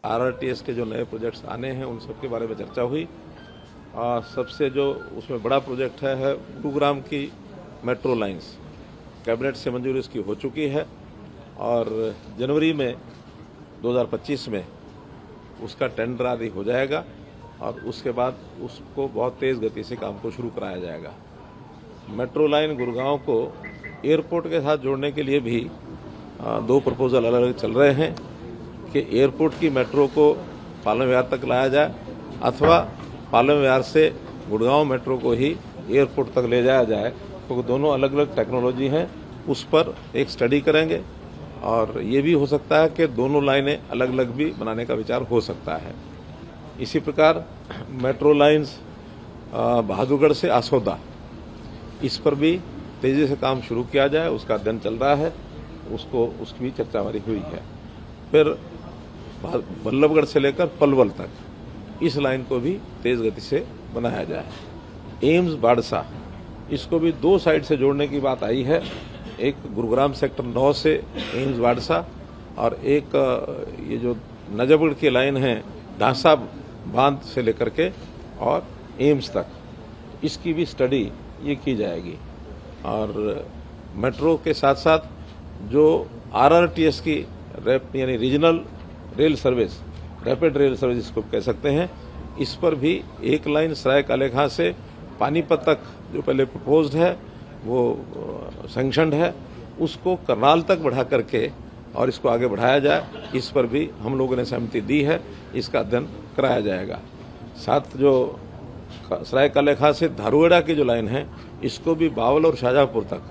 RRTS के जो नए प्रोजेक्ट्स आने हैं उन सब के बारे में चर्चा हुई। सबसे जो उसमें बड़ा प्रोजेक्ट है गुरुग्राम की मेट्रो लाइंस। कैबिनेट से मंजूरी उसकी हो चुकी है और जनवरी में 2025 में उसका टेंडर आदि हो जाएगा और उसके बाद उसको बहुत तेज़ गति से काम को शुरू कराया जाएगा। मेट्रो लाइन गुरुग्राम को एयरपोर्ट के साथ जोड़ने के लिए भी दो प्रपोजल अलग अलग चल रहे हैं कि एयरपोर्ट की मेट्रो को पालम विहार तक लाया जाए अथवा पालम विहार से गुड़गांव मेट्रो को ही एयरपोर्ट तक ले जाया जाए। तो दोनों अलग अलग टेक्नोलॉजी हैं, उस पर एक स्टडी करेंगे और ये भी हो सकता है कि दोनों लाइनें अलग अलग भी बनाने का विचार हो सकता है। इसी प्रकार मेट्रो लाइन्स बहादुरगढ़ से आसोदा, इस पर भी तेजी से काम शुरू किया जाए, उसका अध्ययन चल रहा है, उसकी भी चर्चा हमारी हुई है। फिर बल्लभगढ़ से लेकर पलवल तक इस लाइन को भी तेज गति से बनाया जाए। एम्स बाड़सा, इसको भी दो साइड से जोड़ने की बात आई है, एक गुरुग्राम सेक्टर 9 से एम्स बाड़सा और एक ये जो नजफगढ़ की लाइन है ढांसा बांध से लेकर के और एम्स तक, इसकी भी स्टडी ये की जाएगी। और मेट्रो के साथ साथ जो आरआरटीएस की यानी regional rail service, rapid rail service इसको कह सकते हैं, इस पर भी एक लाइन सराय कालेखां से पानीपत तक जो पहले प्रपोज्ड है वो सैंक्शनड है, उसको करनाल तक बढ़ा करके और इसको आगे बढ़ाया जाए, इस पर भी हम लोगों ने सहमति दी है, इसका अध्ययन कराया जाएगा। साथ जो सराय कालेखां से धारूहेड़ा की जो लाइन है, इसको भी बावल और शाहजहांपुर तक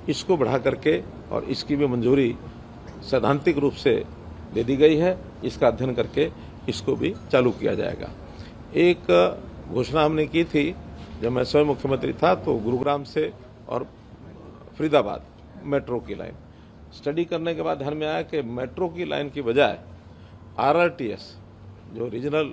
इसको बढ़ा करके और इसकी भी मंजूरी सैद्धांतिक रूप से दे दी गई है, इसका अध्ययन करके इसको भी चालू किया जाएगा। एक घोषणा हमने की थी जब मैं स्वयं मुख्यमंत्री था, तो गुरुग्राम से और फरीदाबाद मेट्रो की लाइन स्टडी करने के बाद ध्यान में आया कि मेट्रो की लाइन की बजाय आरआरटीएस जो regional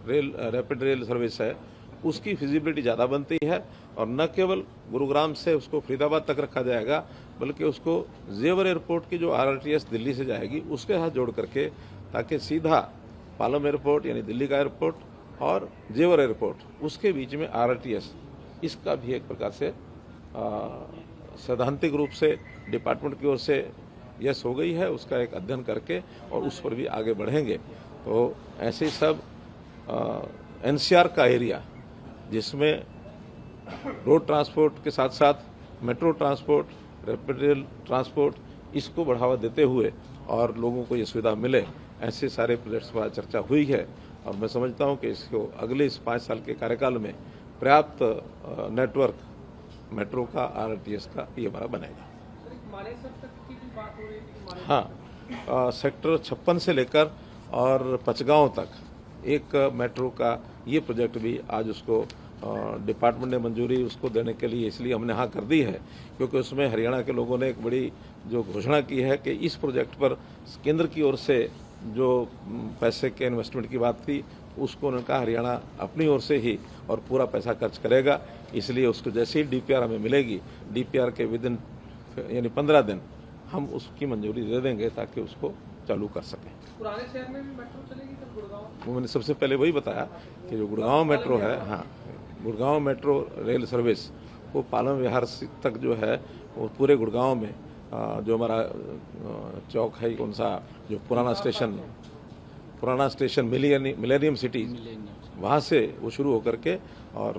rail rapid rail service है उसकी फिजिबिलिटी ज़्यादा बनती है और न केवल गुरुग्राम से उसको फरीदाबाद तक रखा जाएगा बल्कि उसको जेवर एयरपोर्ट की जो आरआरटीएस दिल्ली से जाएगी उसके साथ जोड़ करके, ताकि सीधा पालम एयरपोर्ट यानी दिल्ली का एयरपोर्ट और जेवर एयरपोर्ट उसके बीच में आरआरटीएस, इसका भी एक प्रकार से सैद्धांतिक रूप से डिपार्टमेंट की ओर से यस हो गई है, उसका एक अध्ययन करके और उस पर भी आगे बढ़ेंगे। तो ऐसे ही सब एनसीआर का एरिया जिसमें रोड ट्रांसपोर्ट के साथ साथ metro transport, rapid rail transport, इसको बढ़ावा देते हुए और लोगों को ये सुविधा मिले, ऐसे सारे प्रोजेक्ट्स पर चर्चा हुई है। और मैं समझता हूं कि इसको अगले इस 5 साल के कार्यकाल में पर्याप्त नेटवर्क मेट्रो का, आरआरटीएस का ये हमारा बनेगा। हाँ, सेक्टर 56 से लेकर और पचगांव तक एक मेट्रो का ये प्रोजेक्ट भी आज उसको डिपार्टमेंट ने मंजूरी उसको देने के लिए इसलिए हमने हाँ कर दी है क्योंकि उसमें हरियाणा के लोगों ने एक बड़ी जो घोषणा की है कि इस प्रोजेक्ट पर केंद्र की ओर से जो पैसे के इन्वेस्टमेंट की बात थी उसको उन्होंने कहा हरियाणा अपनी ओर से ही और पूरा पैसा खर्च करेगा, इसलिए उसको जैसे ही डीपीआर हमें मिलेगी, डीपीआर के विदिन यानी 15 दिन हम उसकी मंजूरी दे देंगे ताकि उसको चालू कर सकें। पुराने शहर में भी मेट्रो चलेगी तब गुड़गांव? वो मैंने सबसे पहले वही बताया कि जो गुड़गांव मेट्रो है, हाँ, गुड़गांव मेट्रो रेल सर्विस वो पालम विहार तक जो है वो पूरे गुड़गांव में जो हमारा चौक है कौन सा, जो पुराना स्टेशन मिलेनियम सिटी, वहाँ से वो शुरू होकर के और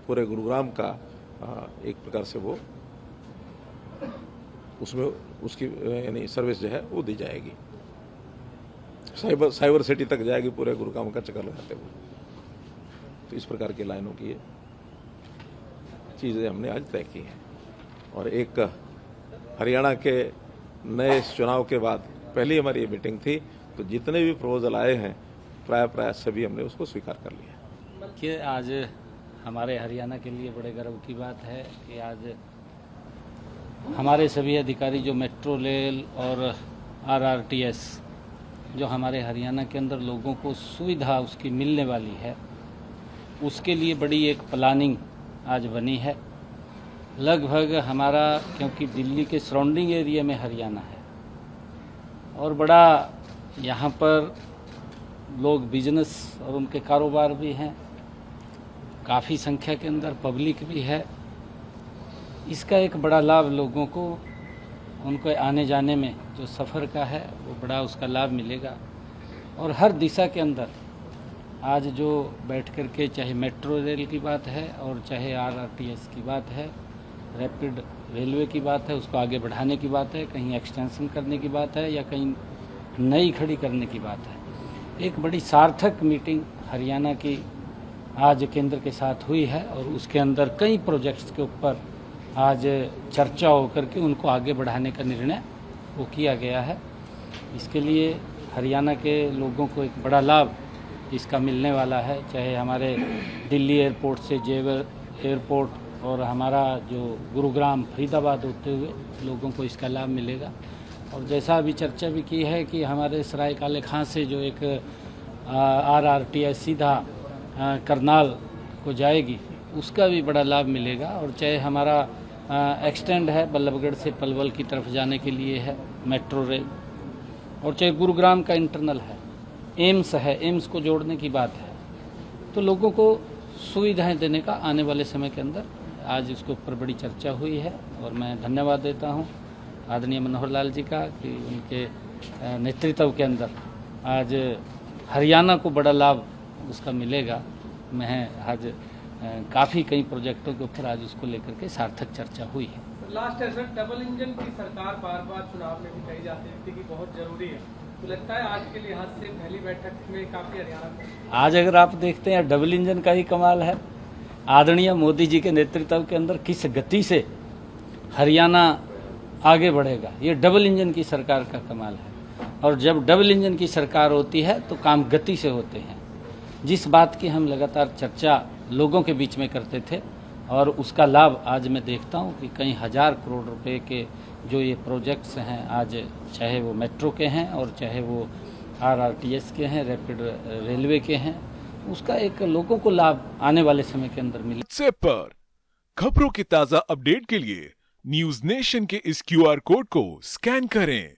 पूरे गुरुग्राम का एक प्रकार से वो उसमें उसकी यानी सर्विस जो है वो दी जाएगी, साइबर सिटी तक जाएगी पूरे गुरुग्राम का चक्कर लगाते हुए। तो इस प्रकार की लाइनों की चीज़ें हमने आज तय की हैं। और एक हरियाणा के नए चुनाव के बाद पहली हमारी ये मीटिंग थी, तो जितने भी प्रपोजल आए हैं प्राय सभी हमने उसको स्वीकार कर लिया। कि आज हमारे हरियाणा के लिए बड़े गर्व की बात है कि आज हमारे सभी अधिकारी जो मेट्रो रेल और आरआरटीएस जो हमारे हरियाणा के अंदर लोगों को सुविधा उसकी मिलने वाली है, उसके लिए बड़ी एक प्लानिंग आज बनी है। लगभग हमारा, क्योंकि दिल्ली के सराउंडिंग एरिया में हरियाणा है और बड़ा यहाँ पर लोग बिजनेस और उनके कारोबार भी हैं, काफ़ी संख्या के अंदर पब्लिक भी है। इसका एक बड़ा लाभ लोगों को, उनको आने जाने में जो सफ़र का है वो बड़ा उसका लाभ मिलेगा। और हर दिशा के अंदर आज जो बैठ कर के चाहे मेट्रो रेल की बात है और चाहे आरआरटीएस की बात है, रैपिड रेलवे की बात है, उसको आगे बढ़ाने की बात है, कहीं एक्सटेंशन करने की बात है या कहीं नई खड़ी करने की बात है। एक बड़ी सार्थक मीटिंग हरियाणा की आज केंद्र के साथ हुई है और उसके अंदर कई प्रोजेक्ट्स के ऊपर आज चर्चा होकर के उनको आगे बढ़ाने का निर्णय वो किया गया है। इसके लिए हरियाणा के लोगों को एक बड़ा लाभ इसका मिलने वाला है, चाहे हमारे दिल्ली एयरपोर्ट से जेवर एयरपोर्ट और हमारा जो गुरुग्राम फरीदाबाद होते हुए लोगों को इसका लाभ मिलेगा। और जैसा अभी चर्चा भी की है कि हमारे सराय काले खां से जो एक आरआरटीएस सीधा करनाल को जाएगी, उसका भी बड़ा लाभ मिलेगा। और चाहे हमारा एक्सटेंड है बल्लभगढ़ से पलवल की तरफ जाने के लिए है मेट्रो रेल, और चाहे गुरुग्राम का इंटरनल है, एम्स है, एम्स को जोड़ने की बात है, तो लोगों को सुविधाएं देने का आने वाले समय के अंदर आज इसके ऊपर बड़ी चर्चा हुई है। और मैं धन्यवाद देता हूं आदरणीय मनोहर लाल जी का कि उनके नेतृत्व के अंदर आज हरियाणा को बड़ा लाभ उसका मिलेगा। मैं आज काफ़ी कई प्रोजेक्टों के ऊपर आज उसको लेकर के सार्थक चर्चा हुई है। लास्ट है सर, डबल इंजन की सरकार बार बार चुनाव में भी कही जाती है कि बहुत जरूरी है, तो लगता है आज के लिहाज से पहली बैठक में काफ़ी हरियाणा को आज अगर आप देखते हैं डबल इंजन का ही कमाल है। आदरणीय मोदी जी के नेतृत्व के अंदर किस गति से हरियाणा आगे बढ़ेगा, ये डबल इंजन की सरकार का कमाल है। और जब डबल इंजन की सरकार होती है तो काम गति से होते हैं। जिस बात की हम लगातार चर्चा लोगों के बीच में करते थे और उसका लाभ आज मैं देखता हूं कि कई हजार करोड़ रुपए के जो ये प्रोजेक्ट्स हैं, आज चाहे वो मेट्रो के हैं और चाहे वो आरआरटीएस के हैं, रैपिड रेलवे के हैं, उसका एक लोगों को लाभ आने वाले समय के अंदर मिले। व्हाट्सएप पर खबरों के ताजा अपडेट के लिए न्यूज नेशन के इस क्यूआर कोड को स्कैन करें।